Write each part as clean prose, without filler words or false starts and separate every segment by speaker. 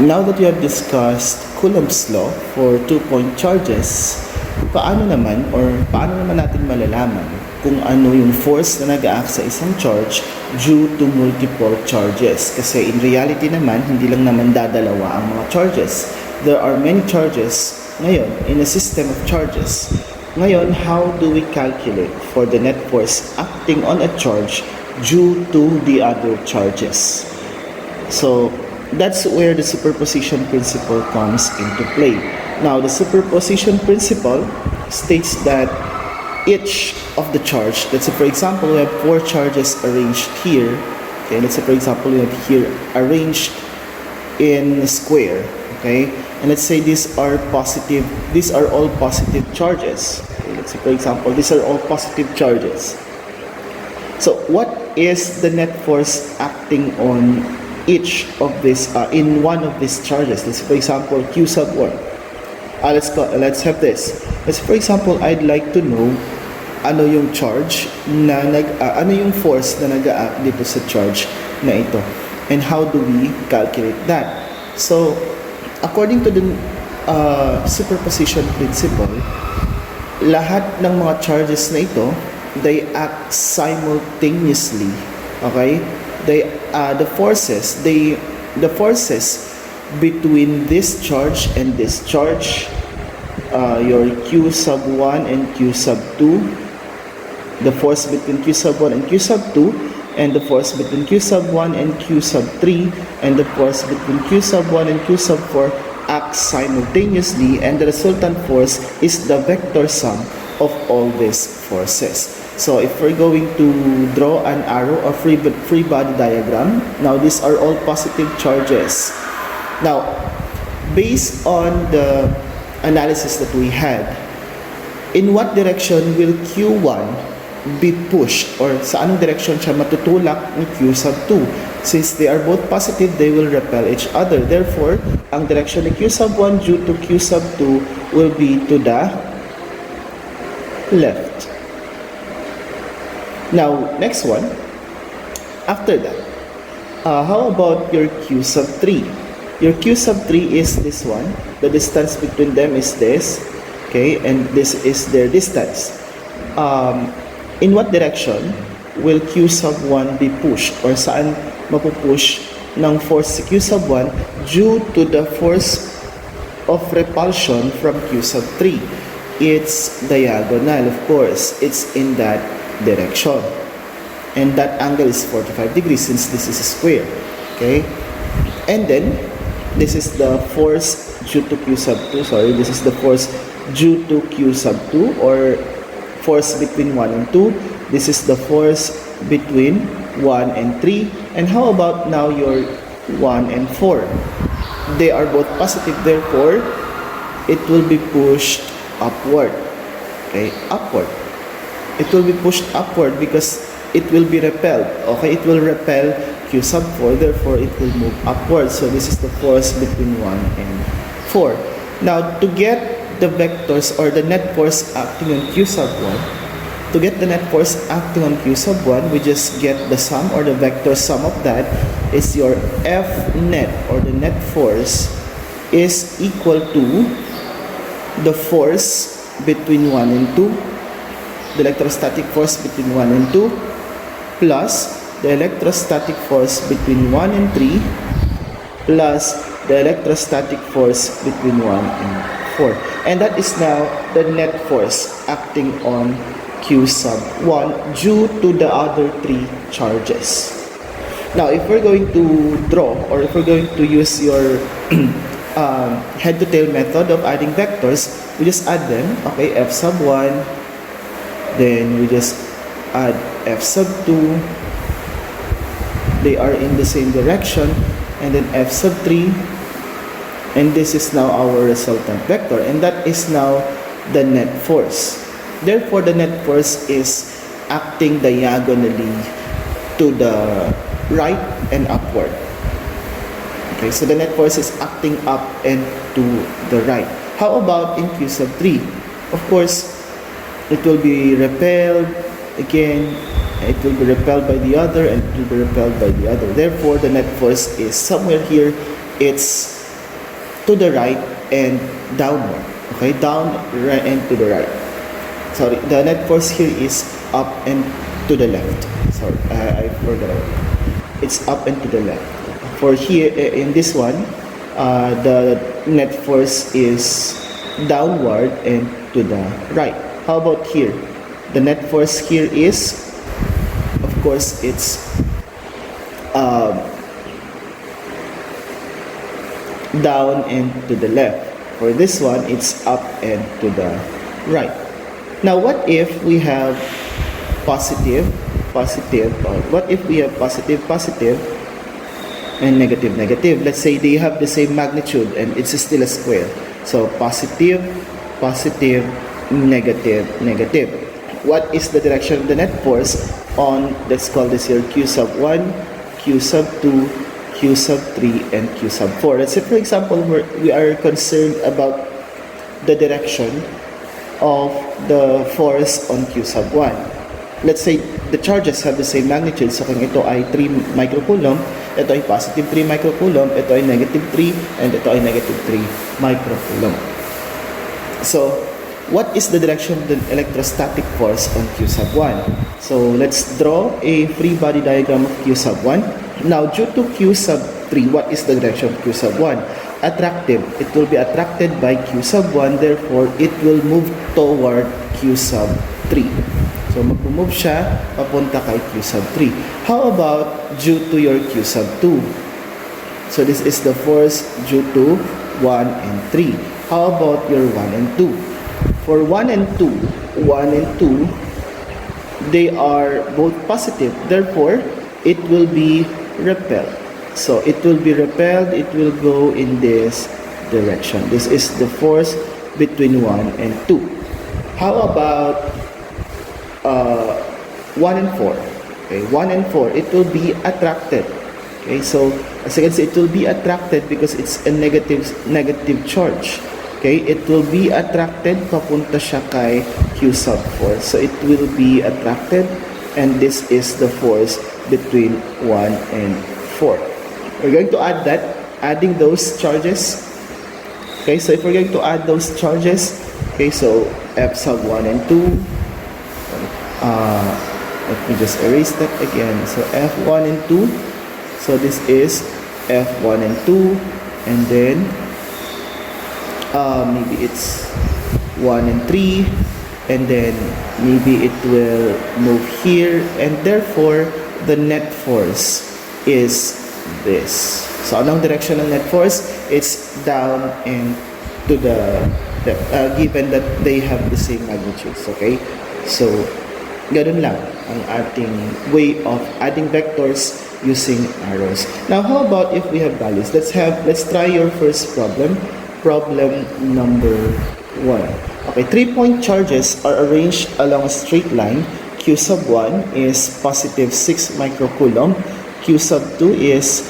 Speaker 1: Now that we have discussed Coulomb's law for two-point charges, paano naman natin malalaman kung ano yung force na nag-act sa isang charge due to multiple charges? Kasi in reality naman, hindi lang naman dadalawa ang mga charges. There are many charges ngayon in a system of charges. Ngayon, how do we calculate for the net force acting on a charge due to the other charges? So, that's where the superposition principle comes into play. Now, the superposition principle states that each of the charge, let's say for example, we have four charges arranged here. Okay, let's say for example, we have here arranged in a square. Okay, and let's say these are all positive charges. Okay, let's say for example, these are all positive charges. So, what is the net force acting on each of this in one of these charges? Let's say for example q sub 1. Let's have this. Let's for example, I'd like to know ano yung charge na ano yung force na nag-act dito sa charge na ito, and how do we calculate that? So according to the superposition principle, lahat ng mga charges na ito, they act simultaneously. Okay, the forces between this charge and this charge, your q sub 1 and q sub 2, the force between q sub 1 and q sub 2, and the force between q sub 1 and q sub 3, and the force between q sub 1 and q sub 4 act simultaneously, and the resultant force is the vector sum of all these forces. So if we're going to draw an arrow or free body diagram, now these are all positive charges. Now, based on the analysis that we had, in what direction will Q1 be pushed, or sa anong direction siya matutulak ni Q sub 2? Since they are both positive, they will repel each other. Therefore, ang direction ni Q sub 1 due to Q sub 2 will be to the left. Now, next one, after that, how about your Q sub 3? Your Q sub 3 is this one. The distance between them is this, okay, and this is their distance. In what direction will Q sub 1 be pushed, or saan mapupush ng force si Q sub 1 due to the force of repulsion from Q sub 3? It's diagonal, of course. It's in that direction, and that angle is 45 degrees since this is a square. Okay, and then this is the force due to Q sub 2. This is the force due to Q sub 2, or force between 1 and 2. This is the force between 1 and 3. And how about now your 1 and 4? They are both positive, therefore it will be pushed upward. Okay, upward. It will be pushed upward because it will be repelled. Okay, it will repel Q sub 4, therefore it will move upward. So this is the force between 1 and 4. Now, to get the vectors or the net force acting on Q sub 1, to get the net force acting on Q sub 1, we just get the sum, or the vector sum of that is your F net, or the net force, is equal to the force between 1 and 2, the electrostatic force between 1 and 2, plus the electrostatic force between 1 and 3, plus the electrostatic force between 1 and 4. And that is now the net force acting on Q sub 1 due to the other three charges. Now, if we're going to draw, or if we're going to use your head-to-tail method of adding vectors, we just add them. Okay, F sub 1, then we just add F sub 2, they are in the same direction, and then F sub 3, and this is now our resultant vector, and that is now the net force. Therefore, the net force is acting diagonally to the right and upward. Okay, so the net force is acting up and to the right. How about in Q sub 3? Of course, it will be repelled again, it will be repelled by the other, and it will be repelled by the other. Therefore, the net force is somewhere here. It's to the right and downward. Okay, down, right, and to the right. Sorry, the net force here is up and to the left. Sorry, I forgot. It's up and to the left. For here, in this one, the net force is downward and to the right. How about here? The net force here is, of course, it's down and to the left. For this one, it's up and to the right. Now, what if we have positive, positive, or what if we have positive, positive, and negative, negative? Let's say they have the same magnitude and it's still a square. So, positive, positive, negative, negative. What is the direction of the net force on, let's call this here Q sub 1, Q sub 2, Q sub 3, and Q sub 4. Let's say, for example, we are concerned about the direction of the force on Q sub 1. Let's say the charges have the same magnitude. So kung ito ay 3 microcoulomb, ito ay positive 3 microcoulomb, ito ay negative 3, and ito ay negative 3 microcoulomb. So, what is the direction of the electrostatic force on Q sub 1? So, let's draw a free body diagram of Q sub 1. Now, due to Q sub 3, what is the direction of Q sub 1? Attractive. It will be attracted by Q sub 1, therefore, it will move toward Q sub 3. So, mag-move siya papunta kay Q sub 3. How about due to your Q sub 2? So, this is the force due to 1 and 3. How about your 1 and 2? For 1 and 2, 1 and 2, they are both positive. Therefore, it will be repelled. So, it will be repelled. It will go in this direction. This is the force between 1 and 2. How about 1 and 4? Okay, 1 and 4, it will be attracted. Okay, so as you can see, it will be attracted because it's a negative charge. Okay, it will be attracted papunta siya kay Q sub 4. So it will be attracted, and this is the force between 1 and 4. We're going to add that, adding those charges. Okay, so if we're going to add those charges, okay, so F sub 1 and 2, let me just erase that again. So F1 and 2, so this is F1 and 2, and then maybe it's 1 and 3, and then maybe it will move here, and therefore the net force is this. So anong direction ng net force? It's down and to the left, given that they have the same magnitudes. Okay, so ganun lang ang ating way of adding vectors using arrows. Now, how about if we have values? Let's try your first problem. Problem number 1. Okay, 3-point charges are arranged along a straight line. Q sub 1 is positive 6 microcoulomb. Q sub 2 is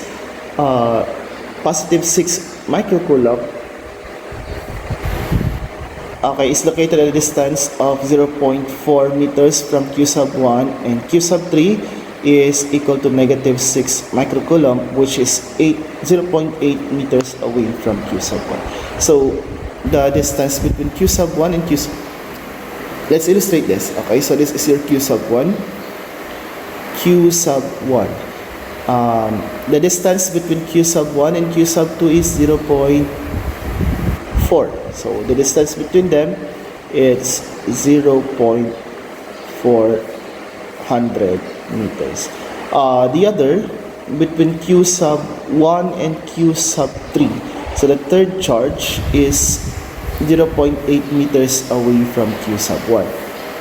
Speaker 1: positive 6 microcoulomb. Okay, is located at a distance of 0.4 meters from Q sub 1, and Q sub 3 is equal to negative 6 microcoulomb, which is 0.8 meters away from Q sub 1. So, the distance between Q sub 1 and Q sub... Let's illustrate this. Okay, so this is your Q sub 1. Q sub 1. The distance between Q sub 1 and Q sub 2 is 0.4. So the distance between them is 0.400 meters. The other between Q sub 1 and Q sub 3. So the third charge is 0.8 meters away from Q sub 1.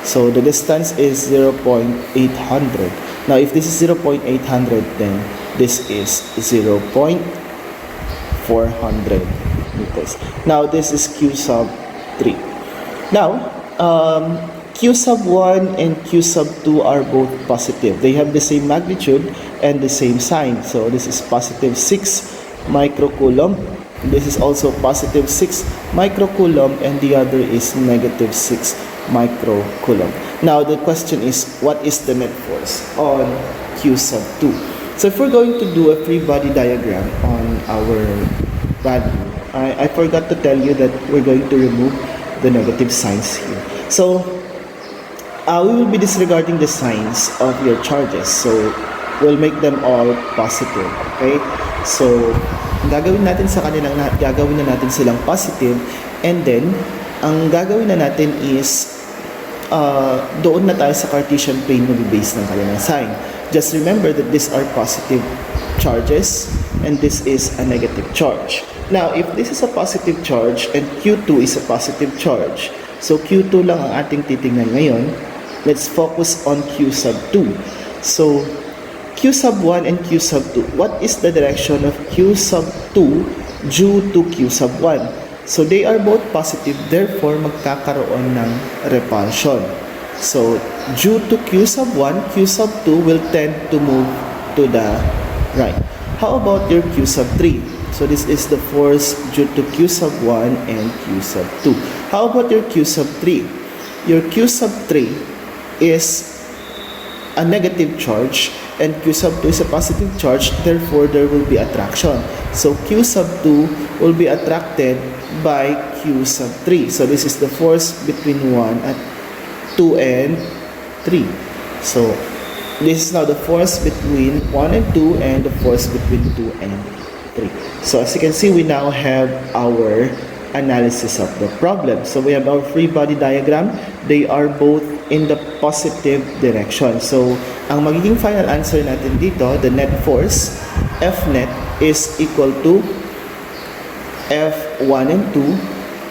Speaker 1: So the distance is 0.800. Now if this is 0.800, then this is 0.400 meters. Now this is Q sub 3. Now Q sub 1 and Q sub 2 are both positive. They have the same magnitude and the same sign. So this is positive 6 microcoulomb. This is also positive 6 microcoulomb, and the other is negative 6 microcoulomb. Now the question is, what is the net force on Q sub 2? So if we're going to do a free body diagram on our value, I forgot to tell you that we're going to remove the negative signs here. So, we will be disregarding the signs of your charges. So, we'll make them all positive. Okay? So, gagawin natin sa kanilang lahat, gagawin na natin silang positive, and then, ang gagawin na natin is, doon na tayo sa Cartesian plane mag-base ng kanilang sign. Just remember that these are positive charges, and this is a negative charge. Now, if this is a positive charge, and Q2 is a positive charge, so Q2 lang ang ating titingnan ngayon. Let's focus on Q sub 2. So, Q sub 1 and Q sub 2. What is the direction of Q sub 2 due to Q sub 1? So, they are both positive, therefore, magkakaroon ng repulsion. So, due to Q sub 1, Q sub 2 will tend to move to the right. How about your Q sub 3? So, this is the force due to Q sub 1 and Q sub 2. How about your Q sub 3? Your Q sub 3 is a negative charge and Q sub 2 is a positive charge, therefore there will be attraction. So Q sub 2 will be attracted by Q sub 3. So this is the force between 1 and 2 and 3. So this is now the force between 1 and 2 and the force between 2 and 3. So as you can see, we now have our analysis of the problem. So we have our free body diagram. They are both in the positive direction. So ang magiging final answer natin dito, the net force, F net, is equal to F1 and 2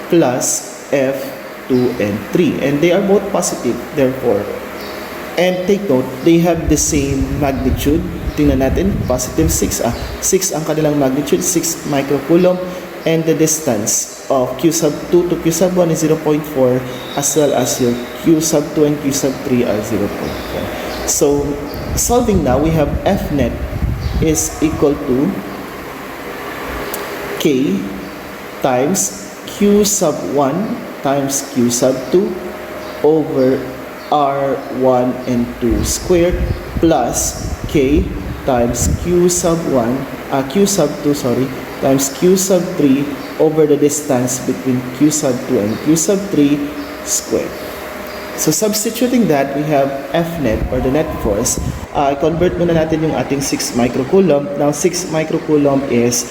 Speaker 1: plus F2 and 3. And they are both positive, therefore. And take note, they have the same magnitude. Tingnan natin, positive 6. 6 ang kanilang magnitude, 6 microcoulomb. And the distance of Q sub 2 to Q sub 1 is 0.4, as well as your Q sub 2 and Q sub 3 are 0.4. So, solving now, we have F net is equal to K times Q sub 1 times Q sub 2 over R1 and 2 squared plus K times Q sub 1, Q sub 2, times Q sub 3 over the distance between Q sub 2 and Q sub 3 squared. So, substituting that, we have F net, or the net force. Convert muna natin yung ating 6 microcoulomb. Now, 6 microcoulomb is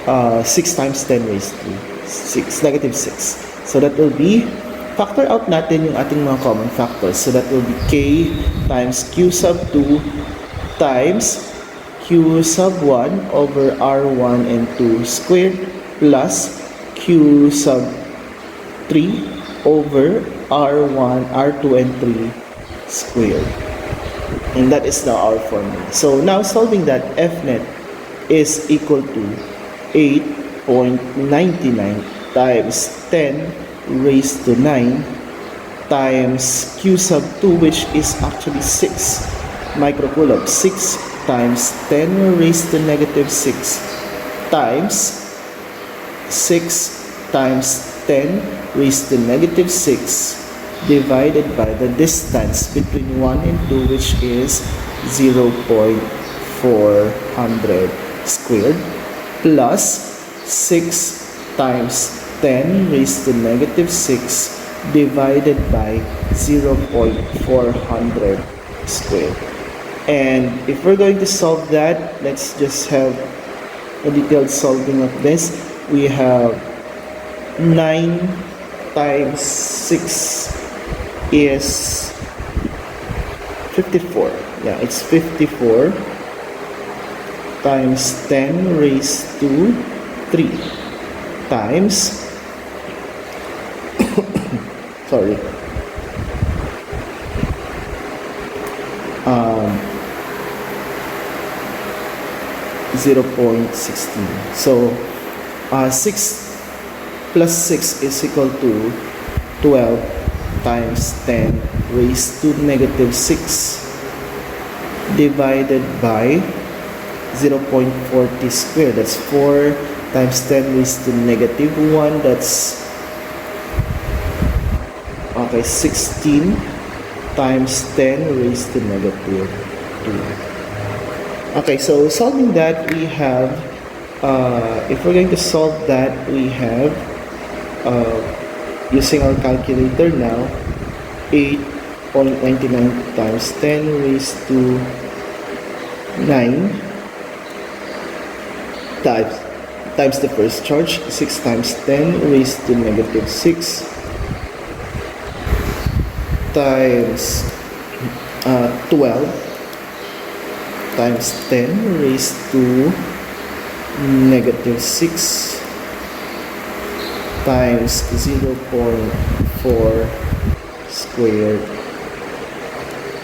Speaker 1: 6 times 10 raised to 6, negative 6. So, that will be, factor out natin yung ating mga common factors. So, that will be K times Q sub 2 times Q sub 1 over R1 and 2 squared plus Q sub 3 over R1, R2 and 3 squared. And that is now our formula. So now solving that, F net is equal to 8.99 times 10 raised to 9 times Q sub 2, which is actually 6 microcoulomb. 6 times 10 raised to negative 6 times 6 times 10 raised to negative 6 divided by the distance between 1 and 2, which is 0.400 squared plus 6 times 10 raised to negative 6 divided by 0.400 squared. And if we're going to solve that, let's just have a detailed solving of this. We have 9 times 6 is 54. Yeah, it's 54 times 10 raised to 3 times sorry 0.16. So 6 plus 6 is equal to 12 times 10 raised to negative 6 divided by 0.40 squared. That's 4 times 10 raised to negative 1. That's 16 times 10 raised to negative 2. Okay, so solving that, we have if we're going to solve that, we have, using our calculator now, 8.99 times 10 raised to 9 times the first charge, 6 times 10 raised to negative 6 times 12 times 10 raised to negative 6 times 0.4 squared,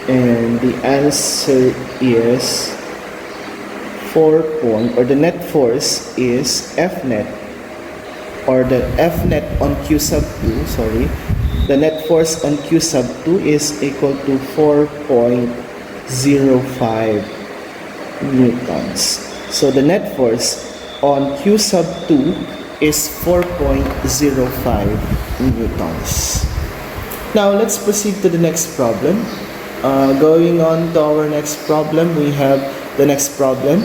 Speaker 1: and the answer is 4 point, or the net force is F net, or the F net on Q sub 2, sorry, the net force on Q sub 2 is equal to 4.05 newtons. So the net force on Q sub 2 is 4.05 newtons. Now let's proceed to the next problem. Going on to our next problem, we have the next problem.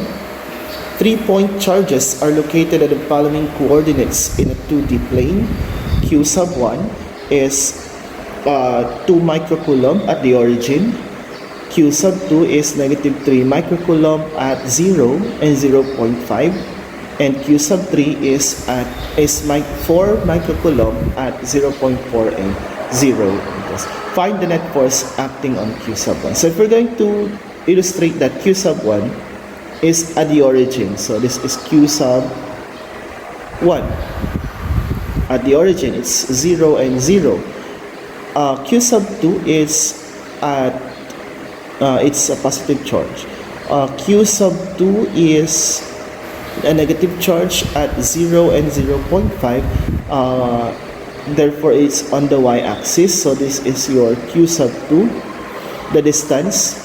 Speaker 1: 3-point charges are located at the following coordinates in a 2D plane. Q sub 1 is 2 microcoulomb at the origin. Q sub 2 is negative 3 microcoulomb at 0 and 0.5. And Q sub 3 is 4 microcoulomb at 0.4 and 0. Find the net force acting on Q sub 1. So if we're going to illustrate that Q sub 1 is at the origin, so this is Q sub 1. At the origin, it's 0 and 0. Q sub 2 is at, it's a positive charge. Q sub 2 is a negative charge at 0 and 0.5. Therefore, it's on the y-axis. So this is your Q sub 2. The distance,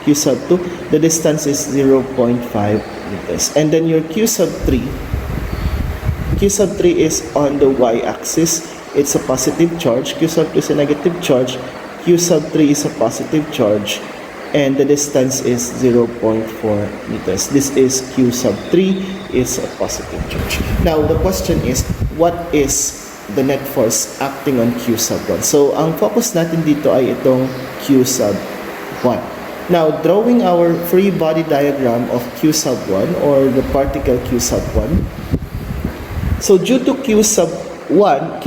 Speaker 1: Q sub 2, the distance is 0.5 meters. And then your Q sub 3. Q sub 3 is on the y-axis. It's a positive charge. Q sub 2 is a negative charge. Q sub 3 is a positive charge. And the distance is 0.4 meters. This is Q sub 3. It's a positive charge. Now, the question is, what is the net force acting on Q sub 1? So, ang focus natin dito ay itong Q sub 1. Now, drawing our free body diagram of Q sub 1, or the particle Q sub 1. So, due to Q sub 2,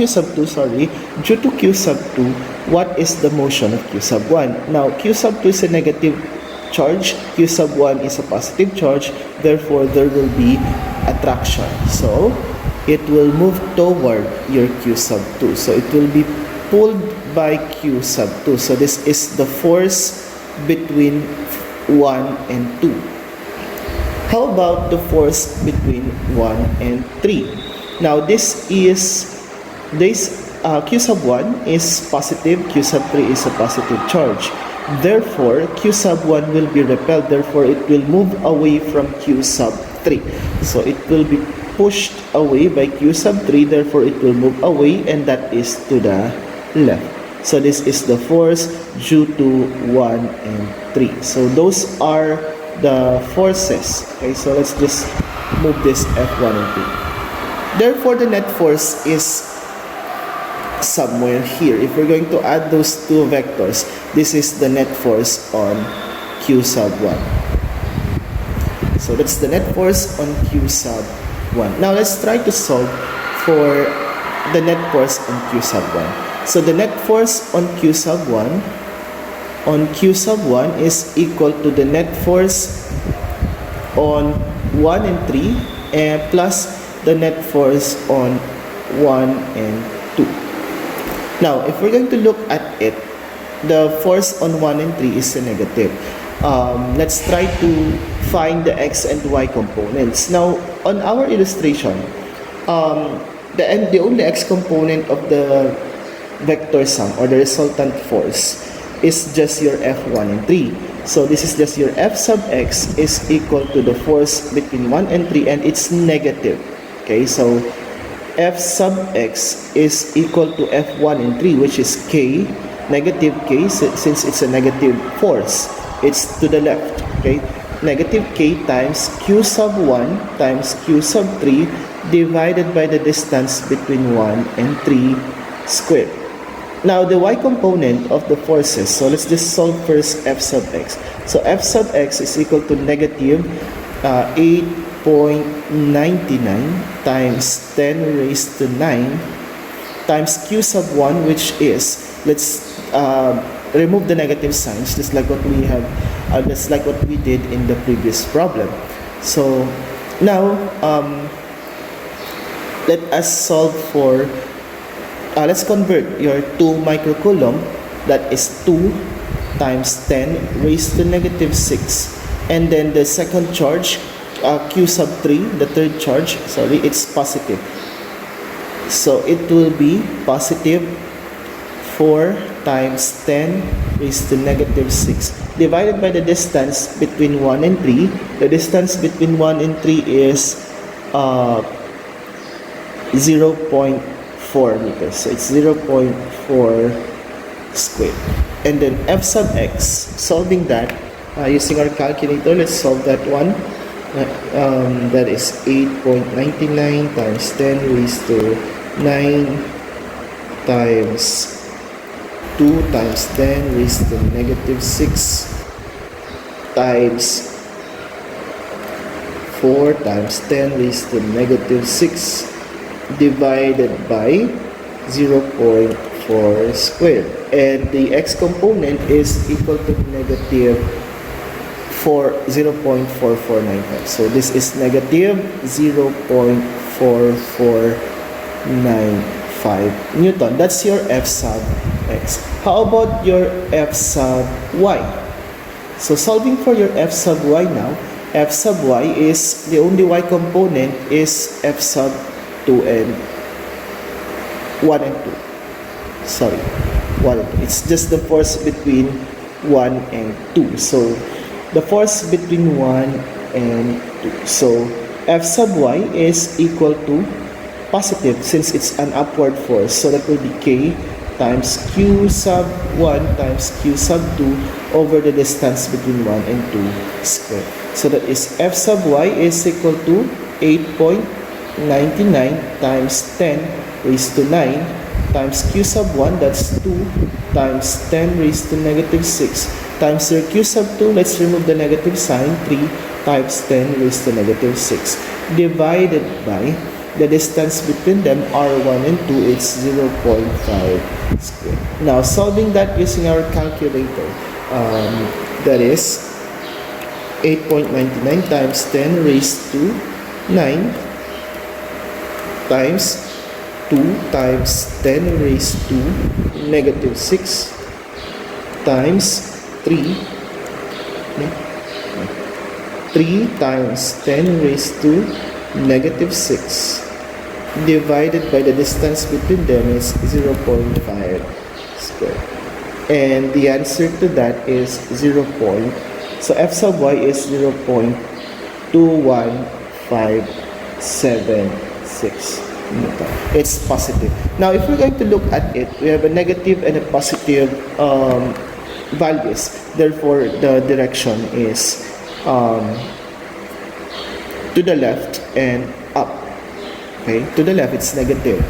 Speaker 1: due to Q sub 2, what is the motion of Q sub 1? Now, Q sub 2 is a negative charge, Q sub 1 is a positive charge, therefore there will be attraction. So, it will move toward your Q sub 2. So, it will be pulled by Q sub 2. So, this is the force between 1 and 2. How about the force between 1 and 3? Now, Q sub 1 is positive, Q sub 3 is a positive charge. Therefore, Q sub 1 will be repelled. Therefore, it will move away from Q sub 3. So, it will be pushed away by Q sub 3. Therefore, it will move away, and that is to the left. So, this is the force due to 1 and 3. So, those are the forces. Okay, so let's just move this F1 and 2. Therefore, the net force is somewhere here. If we're going to add those two vectors, this is the net force on Q sub 1. So that's the net force on Q sub 1. Now let's try to solve for the net force on Q sub 1. So the net force on Q sub 1 is equal to the net force on 1 and 3 and plus the net force on 1 and 2. Now, if we're going to look at it, the force on 1 and 3 is a negative. Let's try to find the x and y components. Now, on our illustration, the only x component of the vector sum, or the resultant force, is just your F1 and 3. So, this is just your F sub x is equal to the force between 1 and 3, and it's negative. Okay, so F sub x is equal to F1 and 3, which is k, negative k, since it's a negative force. It's to the left, okay? negative k times q sub 1 times q sub 3 divided by the distance between 1 and 3 squared. Now, the y component of the forces, so let's just solve first f sub x. So f sub x is equal to negative 8.99 times 10 raised to 9 times q sub 1, which is, let's remove the negative signs, just like what we have, just like what we did in the previous problem. So now, let us solve for, let's convert your 2 microcoulomb, that is 2 times 10 raised to negative 6, and then the second charge, q sub 3, the third charge, sorry, it's positive. So it will be positive 4 times 10 raised to negative 6 divided by the distance between 1 and 3. The distance between 1 and 3 is 0.4 meters. So it's 0.4 squared. And then f sub x, solving that using our calculator, let's solve that one. That is 8.99 times 10 raised to 9 times 2 times 10 raised to negative 6 times 4 times 10 raised to negative 6 divided by 0.4 squared. And the x component is equal to negative 0.4495. So this is negative 0.4495 Newton. That's your f sub x. How about your f sub y? So solving for your f sub y now, f sub y is, the only y component is f sub 2 and 1 and 2. Sorry, 1 and 2. It's just the force between 1 and 2. So the force between 1 and 2. So f sub y is equal to positive since it's an upward force. So that will be k times q sub 1 times q sub 2 over the distance between 1 and 2 squared. So that is f sub y is equal to 8.99 times 10 raised to 9 times q sub 1, that's 2 times 10 raised to negative 6 times your q sub 2, let's remove the negative sign, 3 times 10 raised to negative 6 divided by the distance between them, r1 and 2, it's 0.5 squared. Now, solving that using our calculator, that is 8.99 times 10 raised to 9 times 2 times 10 raised to negative 6 times 3 times 10 raised to negative 6 divided by the distance between them is 0.5 squared. And the answer to that is 0. So f sub y is 0.21576 Newton. It's positive. Now, if we're going to look at it, we have a negative and a positive values. Therefore, the direction is to the left and up. Okay, to the left it's negative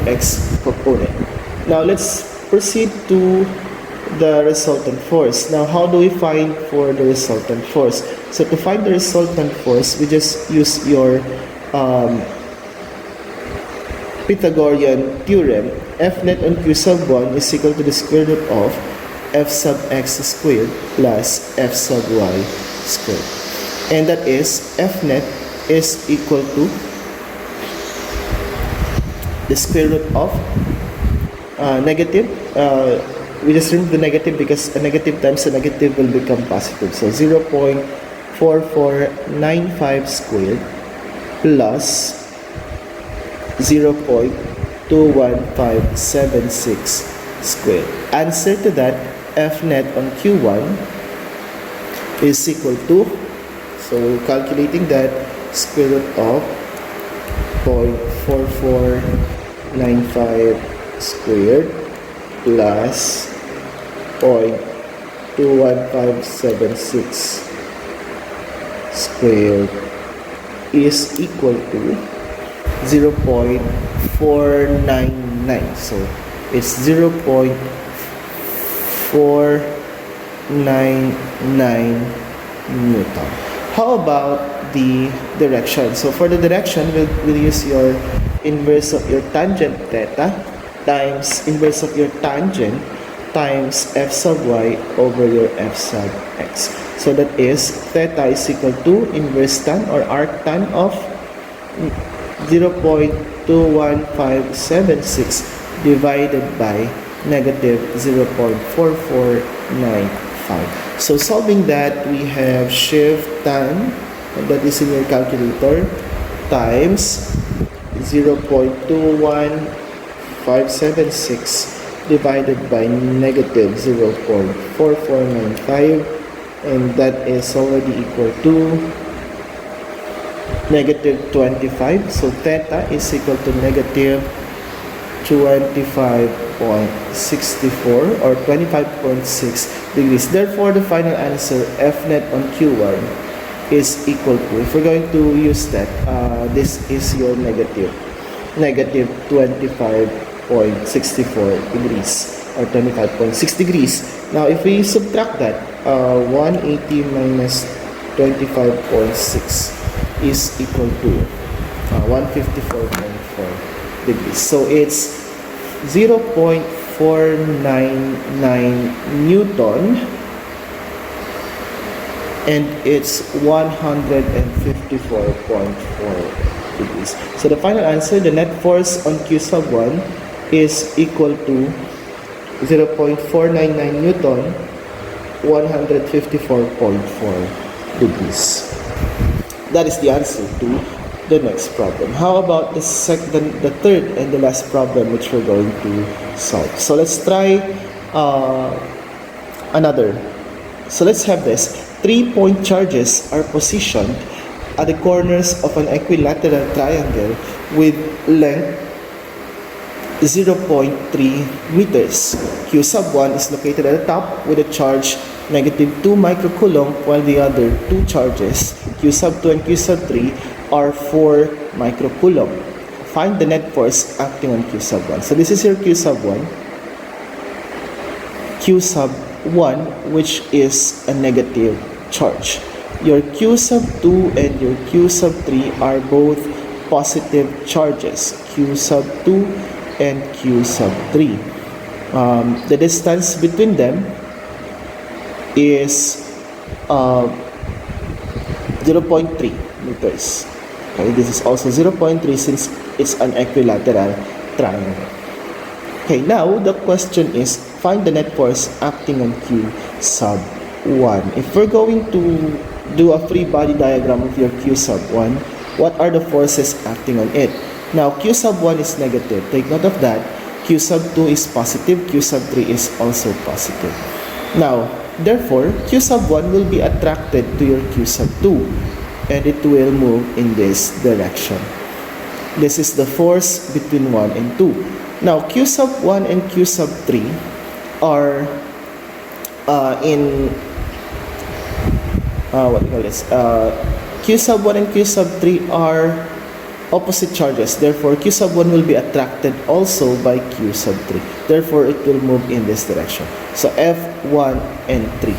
Speaker 1: x component. Now let's proceed to the resultant force. Now, how do we find for the resultant force? So to find the resultant force, we just use your Pythagorean theorem. F net on q sub 1 is equal to the square root of f sub x squared plus f sub y squared. And that is f net is equal to the square root of negative. We just remove the negative because a negative times a negative will become positive. So 0.4495 squared plus 0.21576 squared. Answer to that, f net on q1 is equal to, so we're calculating that, square root of 0.4495 squared plus 0.21576 squared is equal to 0.499. So it's 0.499 Newton. How about the direction? So for the direction, we'll use your inverse of your tangent theta times inverse of your tangent times f sub y over your f sub x. So that is theta is equal to inverse tan or arc tan of 0.21576 divided by negative 0.4495. So solving that, we have shift tan, that is in your calculator, times 0.21576 divided by negative 0.4495, and that is already equal to negative 25. So theta is equal to negative 25.64 or 25.6 degrees. Therefore, the final answer F net on Q1 is equal to, if we're going to use that, this is your negative 25.64 degrees or 25.6 degrees. Now, if we subtract that, 180 minus 25.6 is equal to 154.4 degrees. So it's 0.499 Newton, and it's 154.4 degrees. So the final answer, the net force on Q sub 1 is equal to 0.499 Newton, 154.4 degrees. That is the answer to the next problem. How about the third and the last problem which we're going to solve? So let's try another. So let's have this. 3-point charges are positioned at the corners of an equilateral triangle with length 0.3 meters. Q sub 1 is located at the top with a charge negative 2 microcoulomb, while the other two charges, Q sub 2 and Q sub 3, are 4 microcoulomb. Find the net force acting on Q sub 1. So this is your Q sub 1. Q sub 1, which is a negative charge. Your Q sub 2 and your Q sub 3 are both positive charges, Q sub 2 and Q sub 3. The distance between them is 0.3 meters. Okay, this is also 0.3 since it's an equilateral triangle. Okay, now the question is, find the net force acting on Q sub 1. If we're going to do a free body diagram of your Q sub 1, what are the forces acting on it? Now, Q sub 1 is negative. Take note of that. Q sub 2 is positive. Q sub 3 is also positive. Now, therefore, Q sub 1 will be attracted to your Q sub 2, and it will move in this direction. This is the force between 1 and 2. Now, Q sub 1 and Q sub 3 are Q sub 1 and Q sub 3 are opposite charges. Therefore, Q sub 1 will be attracted also by Q sub 3. Therefore, it will move in this direction. So, F1 and 3.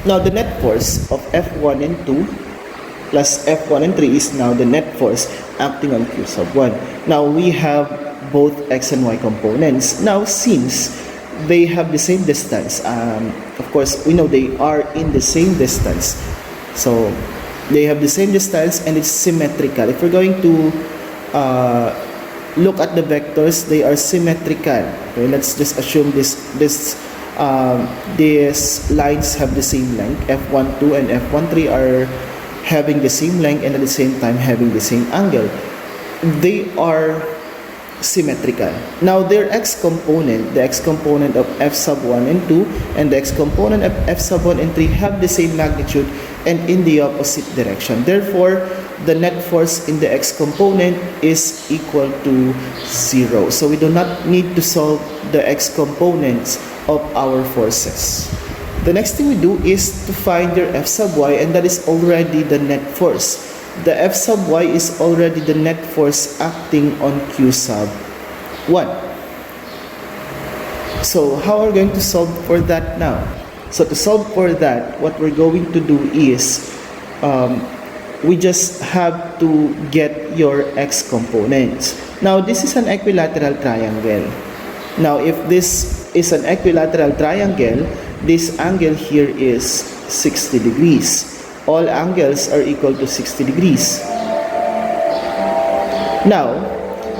Speaker 1: Now, the net force of F1 and 2 plus F1 and 3 is now the net force acting on Q sub 1. Now, we have both X and Y components. Now, since they have the same distance, of course, we know they are in the same distance. So, they have the same distance and it's symmetrical. If we're going to look at the vectors, they are symmetrical. Okay, let's just assume these lines have the same length. F12 and F13 are having the same length and at the same time having the same angle. They are symmetrical. Now their x component, the x component of f sub 1 and 2 and the x component of f sub 1 and 3 have the same magnitude and in the opposite direction. Therefore, the net force in the x component is equal to 0. So we do not need to solve the x components of our forces. The next thing we do is to find your F sub y, and that is already the net force. The F sub y is already the net force acting on Q sub 1. So how are we going to solve for that now? So to solve for that, what we're going to do is we just have to get your x components. Now this is an equilateral triangle. Now if this is an equilateral triangle, this angle here is 60 degrees. All angles are equal to 60 degrees. Now,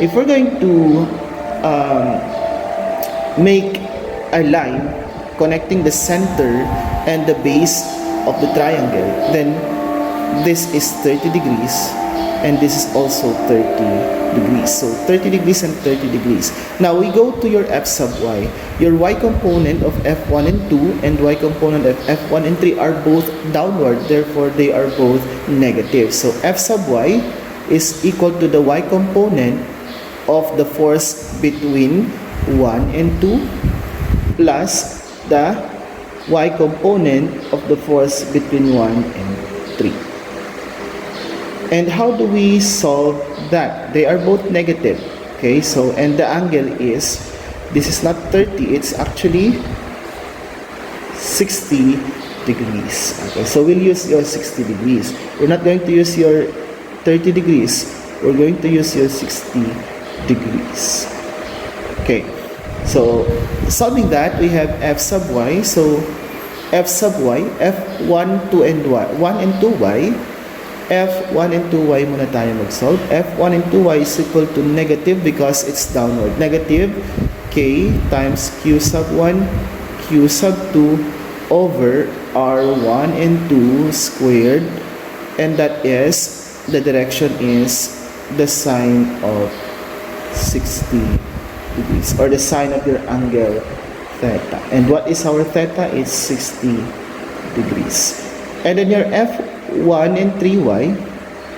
Speaker 1: if we're going to make a line connecting the center and the base of the triangle, then this is 30 degrees and this is also 30 degrees. So 30 degrees and 30 degrees. Now we go to your f sub y. Your y component of f1 and 2 and y component of f1 and 3 are both downward, therefore they are both negative. So f sub y is equal to the y component of the force between 1 and 2 plus the y component of the force between 1 and 3. And how do we solve that? They are both negative. Okay, so and the angle is, this is not 30, it's actually 60 degrees. Okay, so we'll use your 60 degrees. We're not going to use your 30 degrees. We're going to use your 60 degrees. Okay, so solving that, we have f sub y. So f sub y, f1, 2, and y, 1 and 2y. f1 and 2y muna tayo mag-solve. f1 and 2y is equal to negative because it's downward. Negative k times q sub 1, q sub 2 over r1 and 2 squared. And that is, the direction is the sine of 60 degrees, or the sine of your angle theta. And what is our theta? It's 60 degrees. And then your f1 and 3y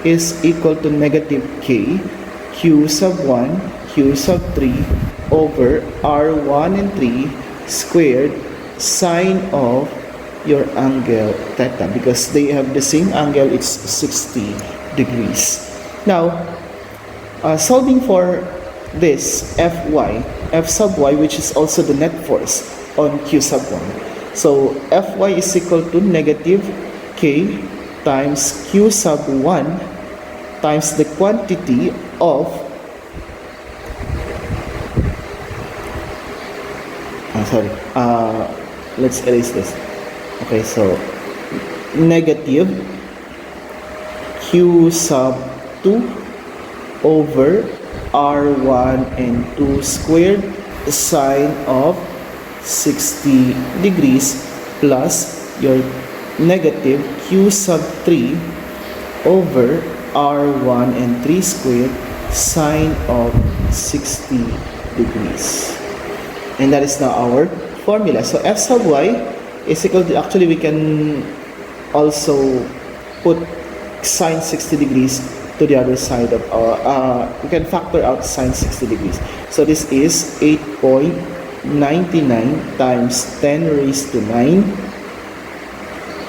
Speaker 1: is equal to negative k q sub 1 q sub 3 over r1 and 3 squared sine of your angle theta, because they have the same angle, it's 60 degrees. Now, solving for this fy, f sub y, which is also the net force on q sub 1. So fy is equal to negative k times q sub 1 times the quantity of let's erase this. Okay, so negative q sub 2 over r1 and 2 squared sine of 60 degrees plus your negative q sub 3 over r1 and 3 squared sine of 60 degrees. And that is now our formula. So f sub y is equal to, actually we can also put sine 60 degrees to the other side of our, we can factor out sine 60 degrees. So this is 8.99 times 10 raised to 9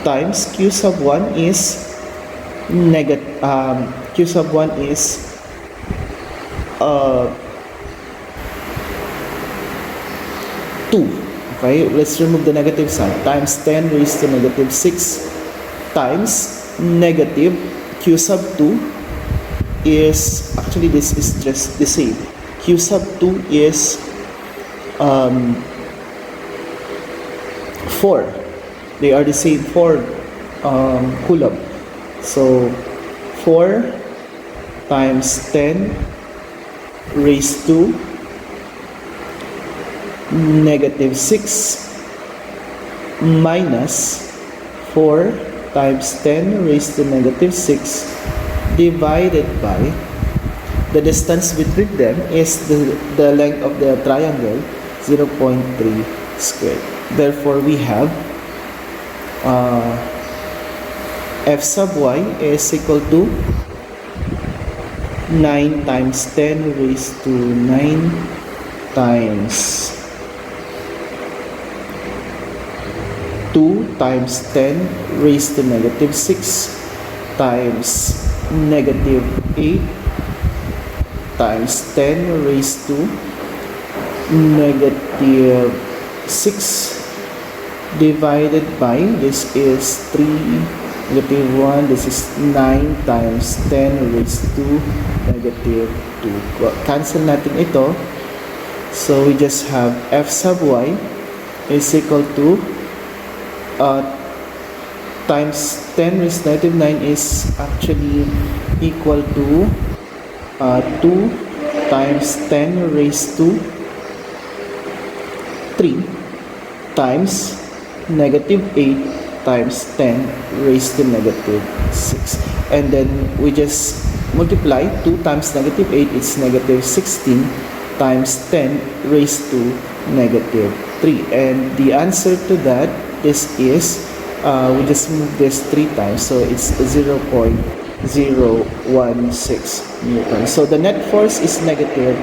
Speaker 1: times q sub 1 is q sub 1 is 2. Okay, let's remove the negative sign. Times 10 raised to negative 6 times negative q sub 2 is, actually this is just the same. Q sub 2 is 4. They are the same, 4 coulomb. So 4 times 10 raised to negative 6 minus 4 times 10 raised to negative 6 divided by the distance between them is the length of the triangle, 0.3 squared. Therefore, we have f sub y is equal to 9 times 10 raised to 9 times 2 times 10 raised to negative 6 times negative 8 times 10 raised to negative 6 divided by, this is 3, negative 1, this is 9 times 10 raised to negative 2. Cancel natin ito. So we just have f sub y is equal to times 10 raised to negative 9 is actually equal to 2 times 10 raised to 3 times negative 8 times 10 raised to negative 6. And then we just multiply 2 times negative 8, it's negative 16 times 10 raised to negative 3. And the answer to that, this is, we just move this 3 times, so it's 0.016 newtons. So the net force is negative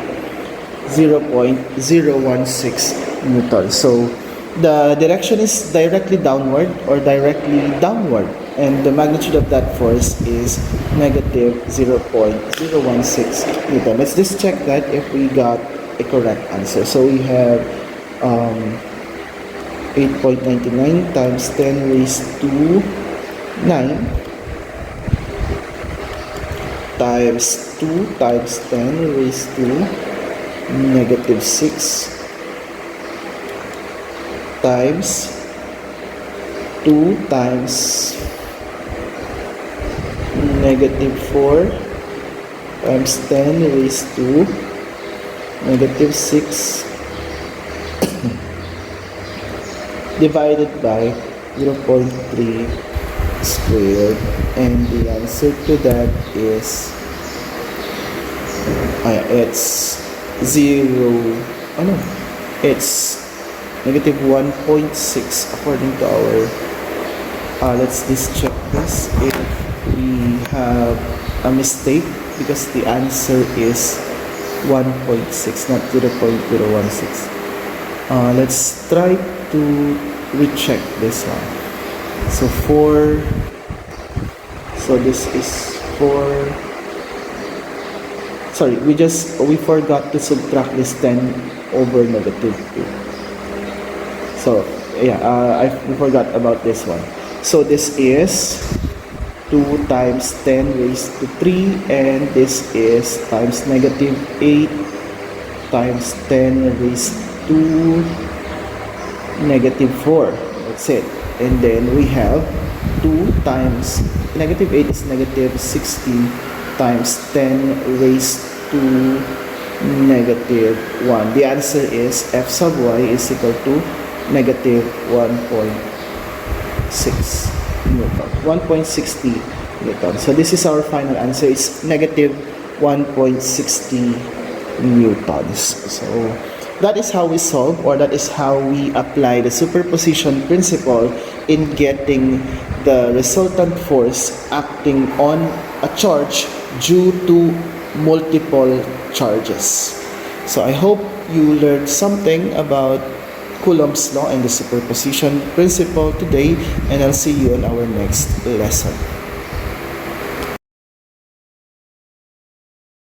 Speaker 1: 0.016 newtons. So the direction is directly downward or directly downward, and the magnitude of that force is negative 0.016 newton. Let's just check that if we got a correct answer. So we have 8.99 times 10 raised to 9 times 2 times 10 raised to negative 6 times 2 times negative 4 times 10 raised to negative 6 divided by 0.3 squared, and the answer to that is it's it's negative 1.6 according to our let's just check this if we have a mistake, because the answer is 1.6 not 0.016. Let's try to recheck this one. So 4, so this is 4, sorry, we forgot to subtract this 10 over negative 2. So yeah, we forgot about this one. So this is 2 times 10 raised to 3, and this is times negative 8 times 10 raised to negative 4. That's it. And then we have 2 times negative 8 is negative 16 times 10 raised to negative 1. The answer is f sub y is equal to negative 1.6 newton, 1.60 newton. So this is our final answer. It's negative 1.60 newtons. So that is how we solve, or that is how we apply the superposition principle in getting the resultant force acting on a charge due to multiple charges. So I hope you learned something about Coulomb's law and the superposition principle today, and I'll see you on our next lesson.